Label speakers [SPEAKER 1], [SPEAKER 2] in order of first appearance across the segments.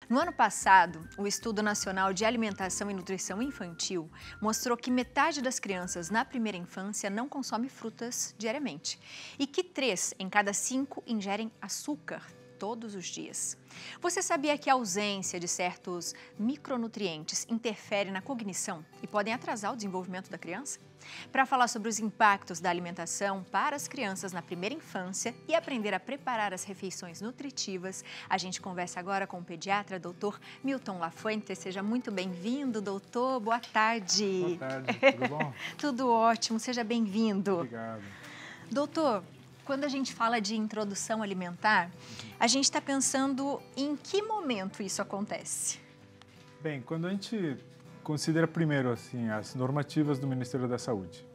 [SPEAKER 1] No ano passado, o Estudo Nacional de Alimentação e Nutrição Infantil mostrou que metade das crianças na primeira infância não consome frutas diariamente e que 3 em cada 5 ingerem açúcar todos os dias. Você sabia que a ausência de certos micronutrientes interfere na cognição e podem atrasar o desenvolvimento da criança? Para falar sobre os impactos da alimentação para as crianças na primeira infância e aprender a preparar as refeições nutritivas, a gente conversa agora com o pediatra, doutor Milton Lafuente. Seja muito bem-vindo, doutor. Boa tarde.
[SPEAKER 2] Boa tarde, tudo bom?
[SPEAKER 1] Tudo ótimo, seja bem-vindo.
[SPEAKER 2] Obrigado.
[SPEAKER 1] Doutor, quando a gente fala de introdução alimentar, a gente está pensando em que momento isso acontece?
[SPEAKER 2] Bem, quando a gente considera primeiro assim, as normativas do Ministério da Saúde,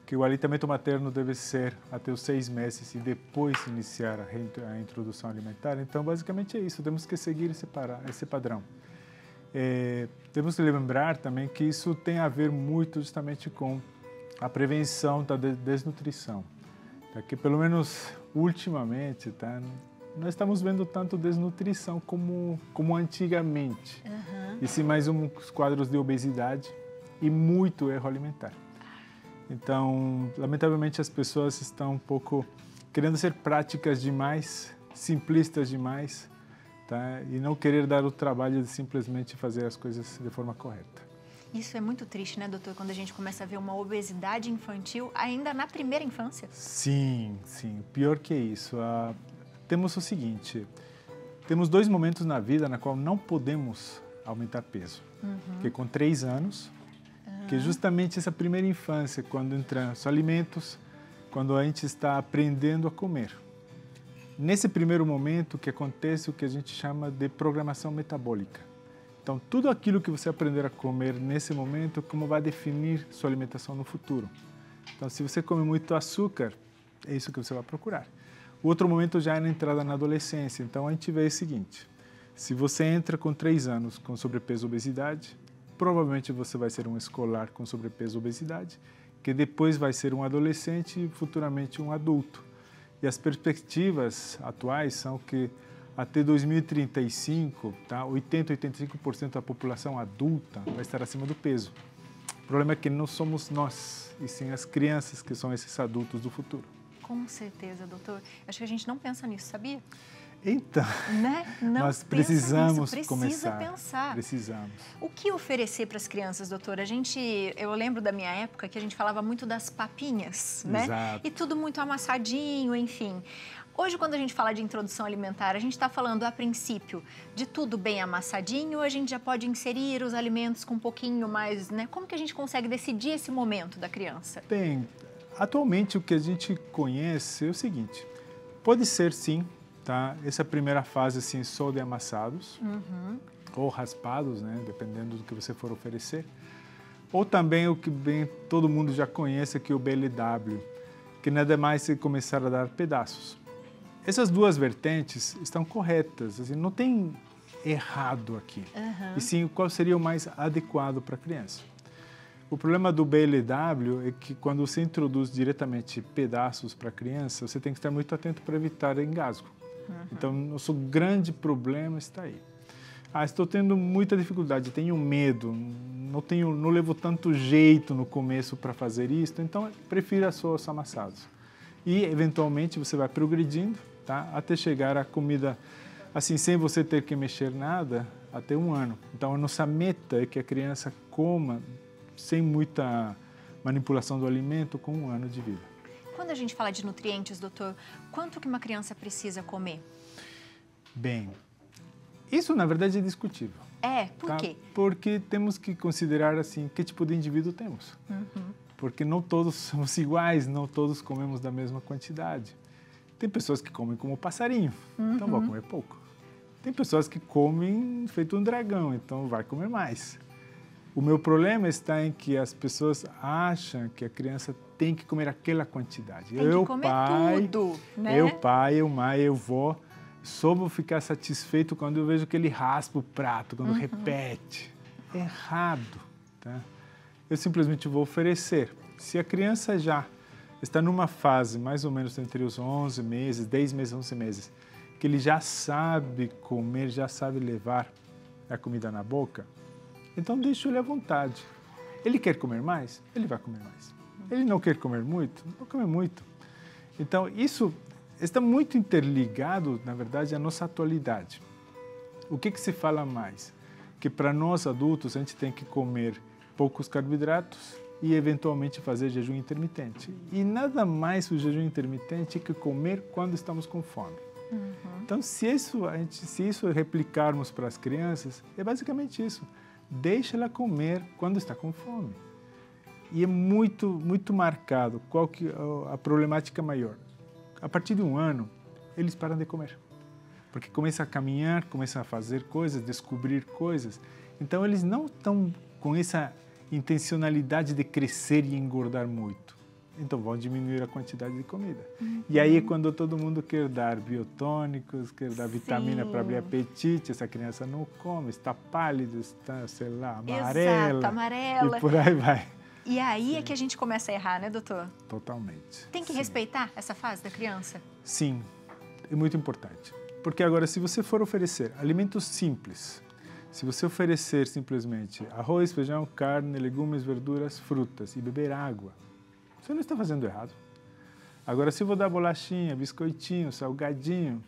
[SPEAKER 2] que o aleitamento materno deve ser até os 6 meses e depois iniciar a introdução alimentar, então basicamente é isso, temos que seguir esse padrão. Temos que lembrar também que isso tem a ver muito justamente com a prevenção da desnutrição. Que pelo menos ultimamente, tá, nós estamos vendo tanto desnutrição como antigamente. E sim mais uns quadros de obesidade e muito erro alimentar. Então, lamentavelmente, as pessoas estão um pouco querendo ser práticas demais, simplistas demais, tá, e não querer dar o trabalho de simplesmente fazer as coisas de forma correta.
[SPEAKER 1] Isso é muito triste, né, doutor, quando a gente começa a ver uma obesidade infantil ainda na primeira infância?
[SPEAKER 2] Sim, sim. Pior que isso. Temos o seguinte, temos 2 momentos na vida na qual não podemos aumentar peso. Que é com 3 anos, que é justamente essa primeira infância, quando entram os alimentos, quando a gente está aprendendo a comer. Nesse primeiro momento que acontece o que a gente chama de programação metabólica. Então, tudo aquilo que você aprender a comer nesse momento, como vai definir sua alimentação no futuro. Então, se você come muito açúcar, é isso que você vai procurar. O outro momento já é na entrada na adolescência. Então, a gente vê o seguinte, se você entra com 3 anos com sobrepeso e obesidade, provavelmente você vai ser um escolar com sobrepeso e obesidade, que depois vai ser um adolescente e futuramente um adulto. E as perspectivas atuais são que até 2035, tá, 80-85% da população adulta vai estar acima do peso. O problema é que não somos nós, e sim as crianças que são esses adultos do futuro.
[SPEAKER 1] Com certeza, doutor. Acho que a gente não pensa nisso, sabia?
[SPEAKER 2] Então,
[SPEAKER 1] né? Não
[SPEAKER 2] nós precisamos
[SPEAKER 1] Precisa
[SPEAKER 2] começar.
[SPEAKER 1] Pensar.
[SPEAKER 2] Precisamos.
[SPEAKER 1] O que oferecer para as crianças, doutor? Eu lembro da minha época que a gente falava muito das papinhas, né?
[SPEAKER 2] Exato.
[SPEAKER 1] E tudo muito amassadinho, enfim. Hoje, quando a gente fala de introdução alimentar, a gente está falando, a princípio, de tudo bem amassadinho, ou a gente já pode inserir os alimentos com um pouquinho mais, né? Como que a gente consegue decidir esse momento da criança?
[SPEAKER 2] Bem, atualmente o que a gente conhece é o seguinte, pode ser sim, tá, essa primeira fase assim, só de amassados, ou raspados, né, dependendo do que você for oferecer, ou também o que bem todo mundo já conhece, que é o BLW, que nada mais é começar a dar pedaços. Essas 2 vertentes estão corretas, assim, não tem errado aqui. E sim, qual seria o mais adequado para a criança. O problema do BLW é que quando você introduz diretamente pedaços para a criança, você tem que estar muito atento para evitar engasgo. Então, nosso grande problema está aí. Estou tendo muita dificuldade, tenho medo, não levo tanto jeito no começo para fazer isso, então prefira só os amassados. E, eventualmente, você vai progredindo, tá? Até chegar à comida, assim, sem você ter que mexer nada, até 1 ano. Então, a nossa meta é que a criança coma sem muita manipulação do alimento com 1 ano de vida.
[SPEAKER 1] Quando a gente fala de nutrientes, doutor, quanto que uma criança precisa comer?
[SPEAKER 2] Bem, isso na verdade é discutível.
[SPEAKER 1] Por quê?
[SPEAKER 2] Porque temos que considerar assim, que tipo de indivíduo temos. Porque não todos somos iguais, não todos comemos da mesma quantidade. Tem pessoas que comem como passarinho, então vai comer pouco. Tem pessoas que comem feito um dragão, então vai comer mais. O meu problema está em que as pessoas acham que a criança tem que comer aquela quantidade.
[SPEAKER 1] Tem que comer tudo, né?
[SPEAKER 2] Eu, pai, eu, mãe, eu, vó, só vou ficar satisfeito quando eu vejo que ele raspa o prato, quando repete. É errado, tá? Eu simplesmente vou oferecer. Se a criança já está numa fase mais ou menos entre os 11 meses, 10 meses, 11 meses, que ele já sabe comer, já sabe levar a comida na boca, então deixa ele à vontade. Ele quer comer mais? Ele vai comer mais. Ele não quer comer muito? Não comer muito. Então, isso está muito interligado, na verdade, à nossa atualidade. O que se fala mais? Que para nós adultos a gente tem que comer poucos carboidratos e eventualmente fazer jejum intermitente. E nada mais o jejum intermitente que comer quando estamos com fome. Então, se isso replicarmos para as crianças, é basicamente isso. Deixa ela comer quando está com fome. E é muito marcado qual que é a problemática maior. A partir de 1 ano, eles param de comer. Porque começam a caminhar, começam a fazer coisas, descobrir coisas. Então, eles não estão com essa intencionalidade de crescer e engordar muito. Então, vão diminuir a quantidade de comida. E aí é quando todo mundo quer dar biotônicos, quer dar vitamina para abrir apetite, essa criança não come, está pálida, está, sei lá, amarela.
[SPEAKER 1] Exato, amarela.
[SPEAKER 2] E por aí vai.
[SPEAKER 1] E aí é que a gente começa a errar, né, doutor?
[SPEAKER 2] Totalmente.
[SPEAKER 1] Tem que respeitar essa fase da criança?
[SPEAKER 2] Sim, é muito importante. Porque agora, se você for oferecer alimentos simples, se você oferecer simplesmente arroz, feijão, carne, legumes, verduras, frutas e beber água, você não está fazendo errado. Agora, se eu vou dar bolachinha, biscoitinho, salgadinho,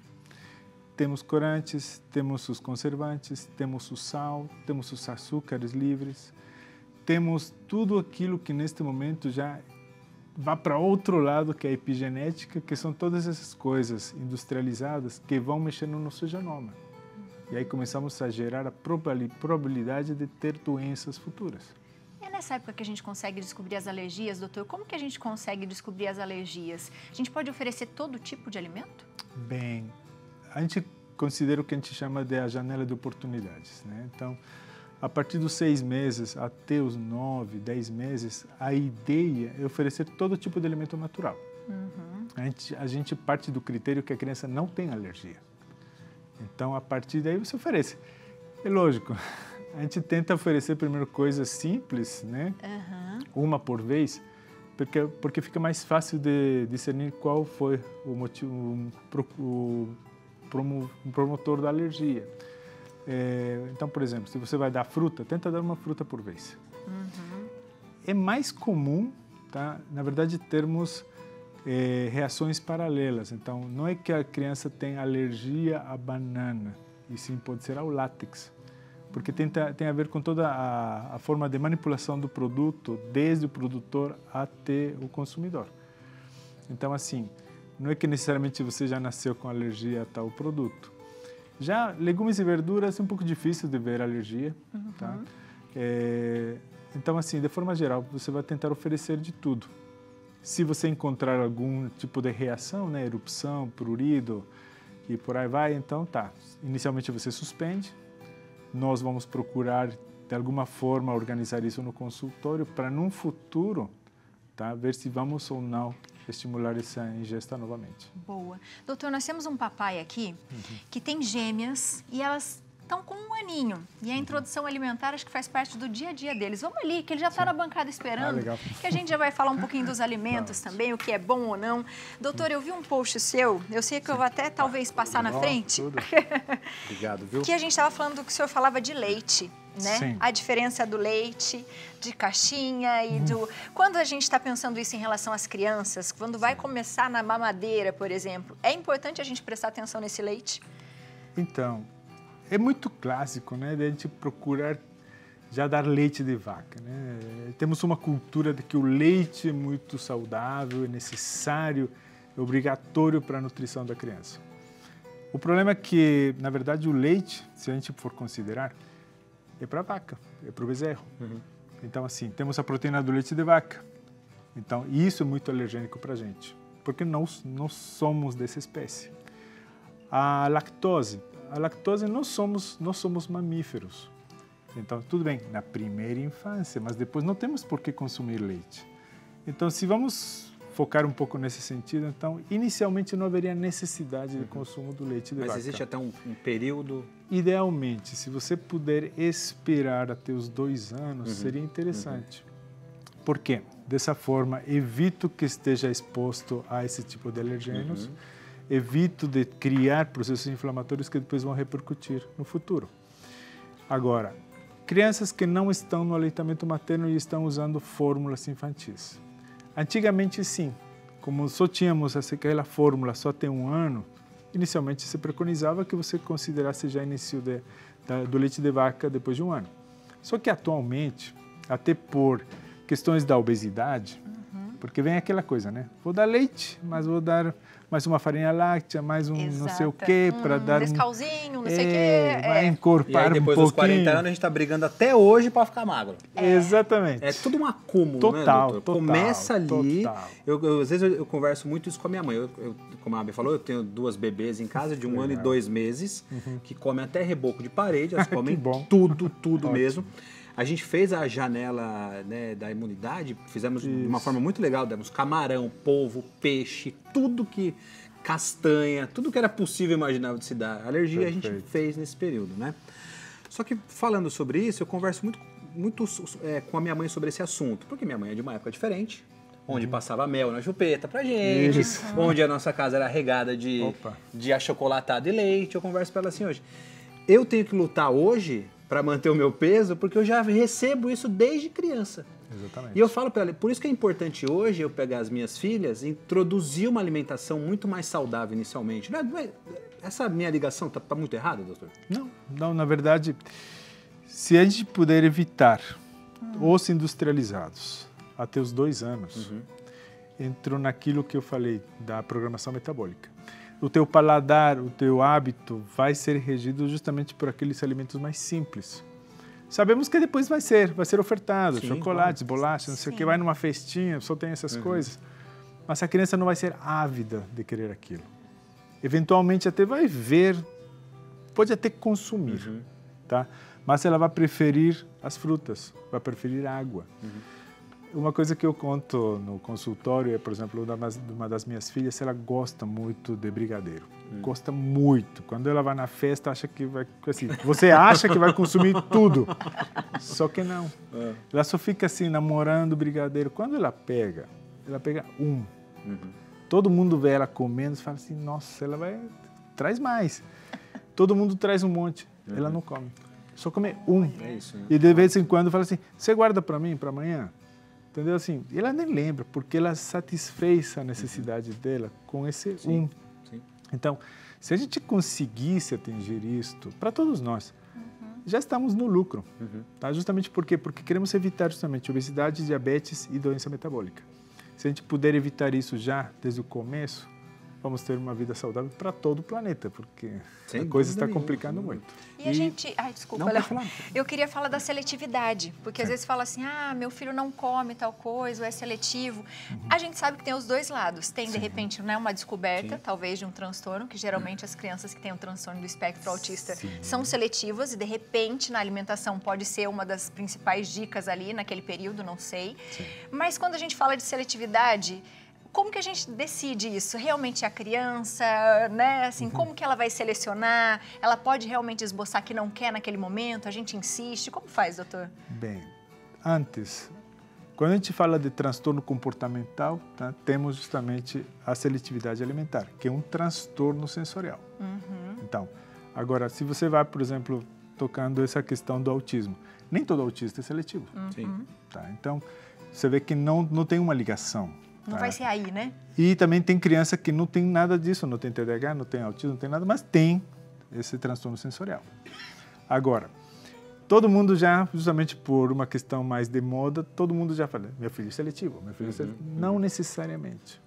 [SPEAKER 2] temos corantes, temos os conservantes, temos o sal, temos os açúcares livres, temos tudo aquilo que neste momento já vai para outro lado, que é a epigenética, que são todas essas coisas industrializadas que vão mexer no nosso genoma. E aí começamos a gerar a probabilidade de ter doenças futuras.
[SPEAKER 1] É nessa época que a gente consegue descobrir as alergias, doutor? Como que a gente consegue descobrir as alergias? A gente pode oferecer todo tipo de alimento?
[SPEAKER 2] Bem, a gente considera o que a gente chama de a janela de oportunidades, né? Então, a partir dos 6 meses até os 9, 10 meses, a ideia é oferecer todo tipo de alimento natural. A gente parte do critério que a criança não tem alergia. Então, a partir daí você oferece. É lógico, a gente tenta oferecer primeiro coisas simples, né? Uma por vez, porque fica mais fácil de discernir qual foi o motivo, o promotor da alergia. Então, por exemplo, se você vai dar fruta, tenta dar uma fruta por vez. É mais comum, tá? Na verdade, termos reações paralelas. Então, não é que a criança tem alergia à banana, e sim pode ser ao látex. Porque tem a ver com toda a forma de manipulação do produto, desde o produtor até o consumidor. Então, assim, não é que necessariamente você já nasceu com alergia a tal produto. Já legumes e verduras é um pouco difícil de ver alergia, tá? Então, assim, de forma geral, você vai tentar oferecer de tudo. Se você encontrar algum tipo de reação, né, erupção, prurido e por aí vai, então tá. Inicialmente você suspende. Nós vamos procurar, de alguma forma, organizar isso no consultório para, num futuro, tá, ver se vamos ou não estimular essa ingesta novamente.
[SPEAKER 1] Boa. Doutor, nós temos um papai aqui que tem gêmeas e elas estão com 1 aninho. E a introdução alimentar acho que faz parte do dia a dia deles. Vamos ali, que ele já está na bancada esperando, que a gente já vai falar um pouquinho dos alimentos também, o que é bom ou não. Doutor, eu vi um post seu, eu sei que eu vou até talvez passar na frente.
[SPEAKER 3] Obrigado, viu?
[SPEAKER 1] Que a gente estava falando que o senhor falava de leite, né?
[SPEAKER 2] Sim.
[SPEAKER 1] A diferença do leite, de caixinha e do... Quando a gente está pensando isso em relação às crianças, quando vai começar na mamadeira, por exemplo, é importante a gente prestar atenção nesse leite?
[SPEAKER 2] Então, é muito clássico, né, de a gente procurar já dar leite de vaca, né? Temos uma cultura de que o leite é muito saudável, é necessário, é obrigatório para a nutrição da criança. O problema é que, na verdade, o leite, se a gente for considerar, é para a vaca, é para o bezerro. Então, assim, temos a proteína do leite de vaca. Então, isso é muito alergênico para a gente, porque nós não somos dessa espécie. A lactose nós somos mamíferos. Então, tudo bem, na primeira infância, mas depois não temos por que consumir leite. Então, se vamos focar um pouco nesse sentido, então, inicialmente não haveria necessidade de consumo do leite de vaca.
[SPEAKER 3] Mas existe até um período?
[SPEAKER 2] Idealmente, se você puder esperar até os 2 anos, seria interessante. Por quê? Dessa forma, evito que esteja exposto a esse tipo de alergênios. evito de criar processos inflamatórios que depois vão repercutir no futuro. Agora, crianças que não estão no aleitamento materno e estão usando fórmulas infantis. Antigamente, sim. Como só tínhamos aquela fórmula só tem 1 ano, inicialmente se preconizava que você considerasse já início do leite de vaca depois de 1 ano. Só que atualmente, até por questões da obesidade, porque vem aquela coisa, né? Vou dar leite, mas vou dar mais uma farinha láctea, mais um não sei o quê, para dar
[SPEAKER 1] Nescauzinho, não sei o quê.
[SPEAKER 2] Vai encorpar
[SPEAKER 3] e aí, depois
[SPEAKER 2] um
[SPEAKER 3] dos
[SPEAKER 2] pouquinho.
[SPEAKER 3] 40 anos, a gente está brigando até hoje para ficar magro.
[SPEAKER 2] Exatamente.
[SPEAKER 3] É tudo um acúmulo,
[SPEAKER 2] Total,
[SPEAKER 3] né, doutor?
[SPEAKER 2] total,
[SPEAKER 3] Começa ali.
[SPEAKER 2] total.
[SPEAKER 3] Às vezes eu converso muito isso com a minha mãe. Como a Abi falou, eu tenho 2 bebês em casa de 1 ano e 2 meses, que comem até reboco de parede, elas comem tudo mesmo. A gente fez a janela, né, da imunidade, fizemos de uma forma muito legal, demos camarão, polvo, peixe, tudo que... castanha, tudo que era possível imaginar de se dar alergia, a gente fez nesse período, né? Só que falando sobre isso, eu converso muito com a minha mãe sobre esse assunto, porque minha mãe é de uma época diferente, onde passava mel na chupeta pra gente, onde a nossa casa era regada de achocolatado e leite. Eu converso pra ela assim hoje. Eu tenho que lutar hoje para manter o meu peso, porque eu já recebo isso desde criança.
[SPEAKER 2] Exatamente.
[SPEAKER 3] E eu falo para ela, por isso que é importante hoje eu pegar as minhas filhas e introduzir uma alimentação muito mais saudável inicialmente. Essa minha ligação tá muito errada, doutor?
[SPEAKER 2] Não, na verdade, se a gente puder evitar os industrializados até os 2 anos, entro naquilo que eu falei da programação metabólica. O teu paladar, o teu hábito vai ser regido justamente por aqueles alimentos mais simples. Sabemos que depois vai ser ofertado, chocolates, bolachas, não sei o que, vai numa festinha, só tem essas coisas. Mas a criança não vai ser ávida de querer aquilo. Eventualmente até vai ver, pode até consumir, tá? Mas ela vai preferir as frutas, vai preferir água. Uma coisa que eu conto no consultório é, por exemplo, uma das minhas filhas, ela gosta muito de brigadeiro. Gosta muito. Quando ela vai na festa, acha que vai... Assim, você acha que vai consumir tudo. Só que não. Ela só fica assim, namorando brigadeiro. Quando ela pega um. Todo mundo vê ela comendo e fala assim, nossa, ela vai... Traz mais. Todo mundo traz um monte. Ela não come. Só come um.
[SPEAKER 3] É isso, né?
[SPEAKER 2] E de vez em quando fala assim, você guarda para mim, para amanhã? Entendeu? Assim, ela nem lembra, porque ela satisfez a necessidade dela com esse um.
[SPEAKER 3] Sim.
[SPEAKER 2] Então, se a gente conseguisse atingir isto, para todos nós, já estamos no lucro. Tá? Justamente por quê? Porque queremos evitar justamente obesidade, diabetes e doença metabólica. Se a gente puder evitar isso já desde o começo, vamos ter uma vida saudável para todo o planeta, porque a coisa está complicando muito.
[SPEAKER 1] E a gente... Ai, desculpa,
[SPEAKER 3] Não,
[SPEAKER 1] Léo.
[SPEAKER 3] pode falar.
[SPEAKER 1] Eu queria falar da seletividade, porque às vezes fala assim, meu filho não come tal coisa, ou é seletivo. A gente sabe que tem os dois lados. Tem, de repente, né, uma descoberta, talvez, de um transtorno, que geralmente as crianças que têm o transtorno do espectro autista são seletivas e, de repente, na alimentação pode ser uma das principais dicas ali naquele período, não sei. Mas quando a gente fala de seletividade... Como que a gente decide isso? Realmente é a criança, né? Assim, como que ela vai selecionar? Ela pode realmente esboçar que não quer naquele momento? A gente insiste? Como faz, doutor?
[SPEAKER 2] Bem, antes, quando a gente fala de transtorno comportamental, tá, temos justamente a seletividade alimentar, que é um transtorno sensorial. Então, agora, se você vai, por exemplo, tocando essa questão do autismo, nem todo autista é seletivo. Tá? Então, você vê que não tem uma ligação.
[SPEAKER 1] Não vai ser aí, né?
[SPEAKER 2] E também tem criança que não tem nada disso, não tem TDAH, não tem autismo, não tem nada, mas tem esse transtorno sensorial. Agora, todo mundo já, justamente por uma questão mais de moda, todo mundo já fala, meu filho é seletivo, meu filho é seletivo. Não necessariamente.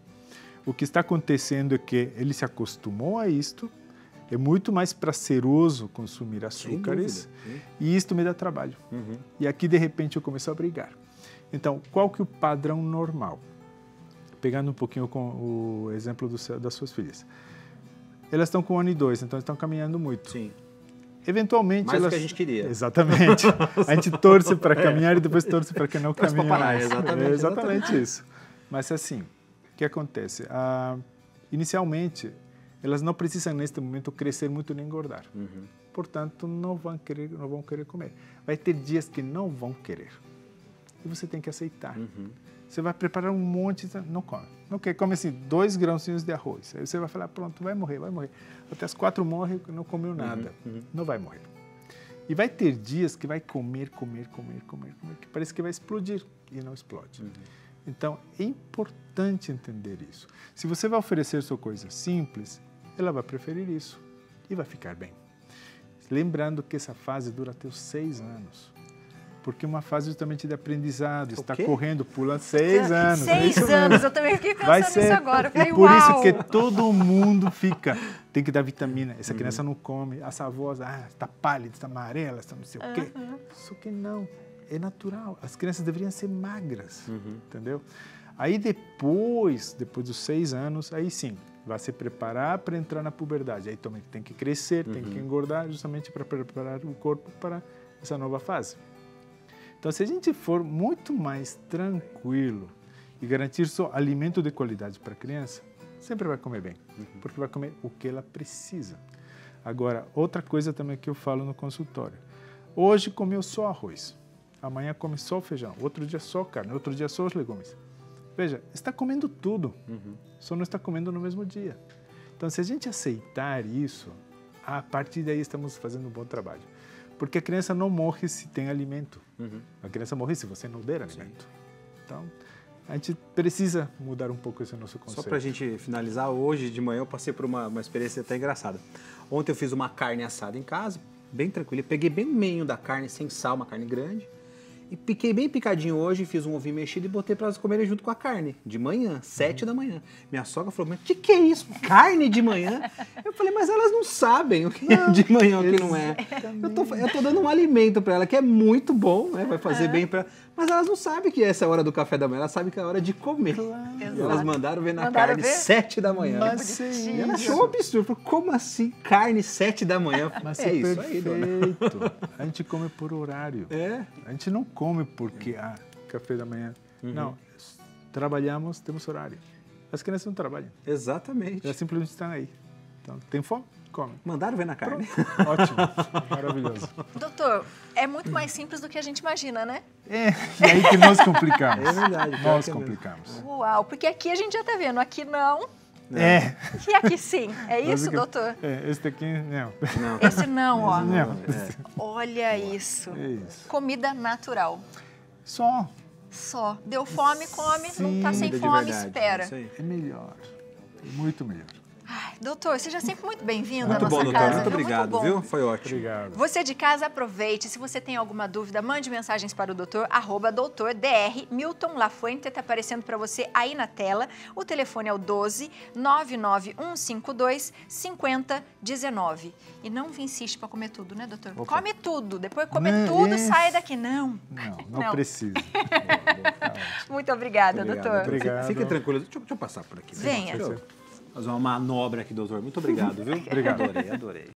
[SPEAKER 2] O que está acontecendo é que ele se acostumou a isto, é muito mais prazeroso consumir açúcares e isto me dá trabalho. E aqui, de repente, eu começo a brigar. Então, qual que é o padrão normal? Pegando um pouquinho com o exemplo das suas filhas. Elas estão com 1 ano e 2, então estão caminhando muito.
[SPEAKER 3] Sim.
[SPEAKER 2] Eventualmente
[SPEAKER 3] Mais
[SPEAKER 2] elas...
[SPEAKER 3] do que a gente queria.
[SPEAKER 2] Exatamente. A gente torce para caminhar e depois torce para que não caminhe mais.
[SPEAKER 3] Exatamente
[SPEAKER 2] isso. Mas assim, o que acontece? Inicialmente, elas não precisam neste momento crescer muito nem engordar. Portanto, não vão querer comer. Vai ter dias que não vão querer. e você tem que aceitar. Você vai preparar um monte, não come. Não quer, come assim, 2 grãozinhos de arroz. Aí você vai falar, pronto, vai morrer, vai morrer. Até as 4 morre, não comeu nada. Não vai morrer. E vai ter dias que vai comer, que parece que vai explodir e não explode. Então, é importante entender isso. Se você vai oferecer sua coisa simples, ela vai preferir isso e vai ficar bem. Lembrando que essa fase dura até os 6 anos. Porque uma fase justamente de aprendizado, está correndo, pulando 6 anos.
[SPEAKER 1] 6 anos, eu também fiquei pensando nisso agora. Eu falei,
[SPEAKER 2] por isso que todo mundo tem que dar vitamina. Essa criança não come, as avós, está pálida, está amarela, está não sei o quê. Só que não, é natural. As crianças deveriam ser magras, entendeu? Aí depois dos 6 anos, aí sim, vai se preparar para entrar na puberdade. Aí também tem que crescer, tem que engordar, justamente para preparar o corpo para essa nova fase. Então, se a gente for muito mais tranquilo e garantir só alimento de qualidade para a criança, sempre vai comer bem, porque vai comer o que ela precisa. Agora, outra coisa também que eu falo no consultório. Hoje comeu só arroz, amanhã come só feijão, outro dia só carne, outro dia só os legumes. Veja, está comendo tudo, só não está comendo no mesmo dia. Então, se a gente aceitar isso, a partir daí estamos fazendo um bom trabalho. Porque a criança não morre se tem alimento. A criança morre se você não der alimento. Então, a gente precisa mudar um pouco esse nosso conceito.
[SPEAKER 3] Só para a gente finalizar, hoje de manhã eu passei por uma experiência até engraçada. Ontem eu fiz uma carne assada em casa, bem tranquila. Peguei bem o meio da carne, sem sal, uma carne grande. E piquei bem picadinho hoje, fiz um ovinho mexido e botei para elas comerem junto com a carne. De manhã, 7 da manhã. Minha sogra falou, mas o que é isso? Carne de manhã? Eu falei, mas elas não sabem o que é de manhã, o que não é. Eu tô dando um alimento para ela que é muito bom, né? Vai fazer bem para... Mas elas não sabem que essa é a hora do café da manhã, elas sabem que é a hora de comer. Claro. E elas mandaram ver na carne 7 da manhã.
[SPEAKER 2] Mas
[SPEAKER 3] e ela achou um absurdo. Falou, como assim carne 7 da manhã?
[SPEAKER 2] Mas
[SPEAKER 3] é isso
[SPEAKER 2] perfeito.
[SPEAKER 3] Aí, dona.
[SPEAKER 2] A gente come por horário.
[SPEAKER 3] É?
[SPEAKER 2] A gente não come porque, café da manhã. Não, trabalhamos, temos horário. As crianças não trabalham.
[SPEAKER 3] Exatamente.
[SPEAKER 2] Elas simplesmente estão aí. Então, tem fome? Come.
[SPEAKER 3] Mandaram ver na carne.
[SPEAKER 2] Ótimo, maravilhoso.
[SPEAKER 1] Doutor, é muito mais simples do que a gente imagina, né?
[SPEAKER 2] E aí que nós complicamos.
[SPEAKER 3] É verdade.
[SPEAKER 2] Nós complicamos.
[SPEAKER 1] Uau, porque aqui a gente já está vendo, aqui não.
[SPEAKER 2] E
[SPEAKER 1] aqui sim. É isso, doutor?
[SPEAKER 2] Esse daqui, não.
[SPEAKER 1] Esse não, ó.
[SPEAKER 2] Não.
[SPEAKER 1] Olha isso.
[SPEAKER 2] É isso.
[SPEAKER 1] Comida natural.
[SPEAKER 2] Só.
[SPEAKER 1] Deu fome, come.
[SPEAKER 2] Sim.
[SPEAKER 1] Não está sem
[SPEAKER 3] Comida de
[SPEAKER 1] fome,
[SPEAKER 3] verdade,
[SPEAKER 1] espera.
[SPEAKER 3] isso aí.
[SPEAKER 2] É melhor. Muito melhor.
[SPEAKER 1] Ai, doutor, seja sempre muito bem-vindo à
[SPEAKER 3] Muito
[SPEAKER 1] nossa
[SPEAKER 3] bom, doutor.
[SPEAKER 1] casa.
[SPEAKER 3] Muito obrigado,
[SPEAKER 1] muito bom.
[SPEAKER 3] viu? Foi ótimo.
[SPEAKER 2] Obrigado.
[SPEAKER 1] Você de casa, aproveite. Se você tem alguma dúvida, mande mensagens para o doutor, @doutordr. Milton Lafuente está aparecendo para você aí na tela. O telefone é o 12 99152 5019. E não insiste para comer tudo, né, doutor?
[SPEAKER 2] Opa.
[SPEAKER 1] Come tudo. Depois de comer tudo, sai daqui. Não.
[SPEAKER 2] Não precisa.
[SPEAKER 1] Muito obrigada, doutor.
[SPEAKER 2] Obrigado.
[SPEAKER 3] Fique tranquilo. Deixa eu passar por aqui.
[SPEAKER 1] Venha.
[SPEAKER 3] Deixa eu fazer uma manobra aqui, doutor. Muito obrigado, viu?
[SPEAKER 2] Obrigado.
[SPEAKER 3] Adorei.